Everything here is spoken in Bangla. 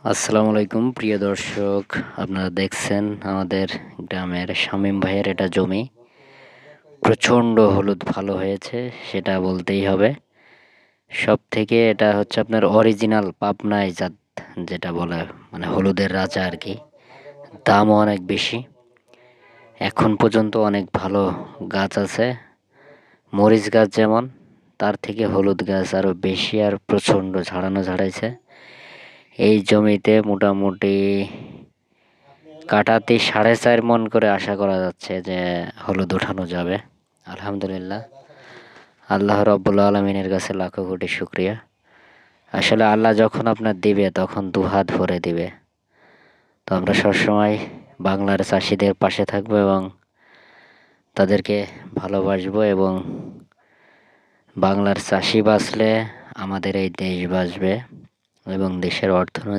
আসসালামু আলাইকুম প্রিয় দর্শক, আপনারা দেখছেন আমাদের গ্রামের শামীম ভাইয়ের এটা জমি। প্রচণ্ড হলুদ ভালো হয়েছে, সেটা বলতেই হবে। সব থেকে এটা হচ্ছে আপনার অরিজিনাল পাবনাই জাত, যেটা বলে মানে হলুদের রাজা আর কি। দামও অনেক বেশি। এখন পর্যন্ত অনেক ভালো গাছ আছে, মরিচ গাছ যেমন, তার থেকে হলুদ গাছ আরও বেশি আর প্রচণ্ড ঝাড়াইছে। এই জমিতে মোটামুটি কাঠাতে 4.5 মণ করে আশা করা যাচ্ছে যে হলুদ উঠানো যাবে। আলহামদুলিল্লাহ, আল্লাহ রব্বুল আলমিনের কাছে লাখো কোটি শুক্রিয়া। আসলে আল্লাহ যখন আপনার দিবে তখন দুহাত ভরে দিবে। তো আমরা সবসময় বাংলার চাষিদের পাশে থাকবো এবং তাদেরকে ভালোবাসবো, এবং বাংলার চাষি বাঁচলে আমাদের এই দেশ বাঁচবে এবং দেশের অর্থনৈতিক